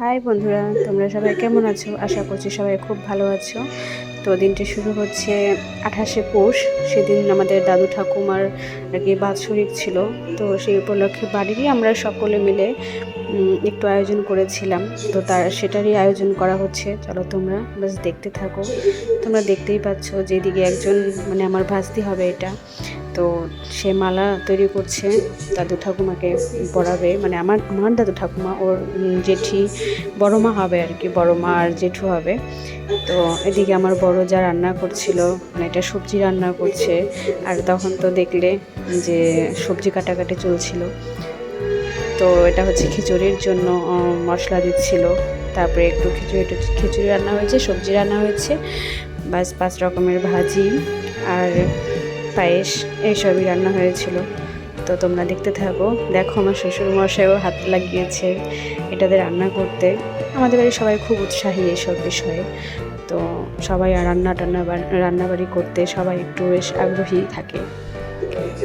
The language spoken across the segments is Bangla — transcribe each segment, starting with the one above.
হাই বন্ধুরা, তোমরা সবাই কেমন আছো? আশা করছি সবাই খুব ভালো আছো। তো দিনটি শুরু হচ্ছে 28শে পৌষ। সেদিন আমাদের দাদু ঠাকুমার আর কি বাৎসরিক ছিল। তো সেই উপলক্ষে বাড়িরই আমরা সকলে মিলে একটু আয়োজন করেছিলাম। তো সেটারই আয়োজন করা হচ্ছে। চলো তোমরা বাস দেখতে থাকো। তোমরা দেখতেই পাচ্ছ যেদিকে একজন মানে আমার ভাস্তি হবে এটা, তো সে মালা তৈরি করছে, দাদু ঠাকুমাকে পরাবে। মানে আমার দাদু ঠাকুমা ওর জেঠি বড় মা হবে আর কি, বড় মা আর জেঠু হবে। তো এদিকে আমার বড় যা রান্না করছিল, মানে এটা সবজি রান্না করছে। আর তখন তো দেখলে যে সবজি কাটাকাটি চলছিল। তো এটা হচ্ছে খিচুড়ির জন্য মশলা দিচ্ছিল। তারপরে একটু খিচুড়ি রান্না হয়েছে, সবজি রান্না হয়েছে, বাস 5 রকমের ভাজি আর পায়েস এইসবই রান্না হয়েছিল। তো তোমরা দেখতে থাকো। দেখো আমার শ্বশুরমশাইও হাত লাগিয়েছে এটাতে রান্না করতে। আমাদের বাড়ির সবাই খুব উৎসাহী এইসব বিষয়ে। তো সবাই রান্নাবাড়ি করতে সবাই একটু বেশ আগ্রহী থাকে।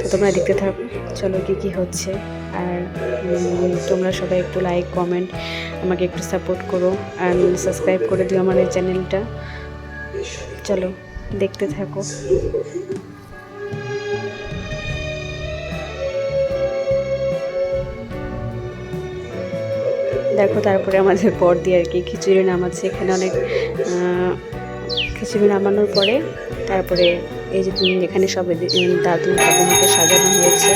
তো তোমরা দেখতে থাকো, চলো কী হচ্ছে। আর তোমরা সবাই একটু লাইক কমেন্ট আমাকে একটু সাপোর্ট করো, আর সাবস্ক্রাইব করে দিও আমার এই চ্যানেলটা। চলো দেখতে থাকো। দেখো তারপরে আমাদের পর দিয়ে আর কি খিচুড়ি নামাচ্ছে। এখানে অনেক খিচুড়ি নামানোর পরে তারপরে এই যে এখানে সব দাদু ঠাকুমাকে সাজানো হয়েছে।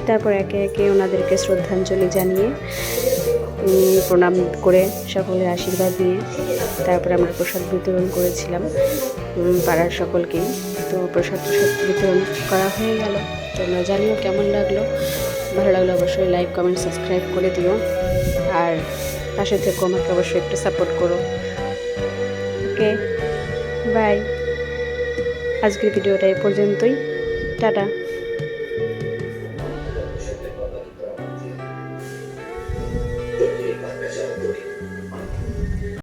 তারপর একে একে ওনাদেরকে শ্রদ্ধাঞ্জলি জানিয়ে প্রণাম করে সকলের আশীর্বাদ নিয়ে তারপরে আমরা প্রসাদ বিতরণ করেছিলাম পাড়ার সকলকেই। তো প্রসাদ বিতরণ করা হয়ে গেল। তোমরা জানিও কেমন লাগলো। ভালো লাগলো অবশ্যই লাইক কমেন্ট সাবস্ক্রাইব করে দিও, আর পাশে থেকে আমাকে অবশ্যই একটু সাপোর্ট করো। ওকে, বাই। আজকের ভিডিওটা এই পর্যন্তই। টাটা।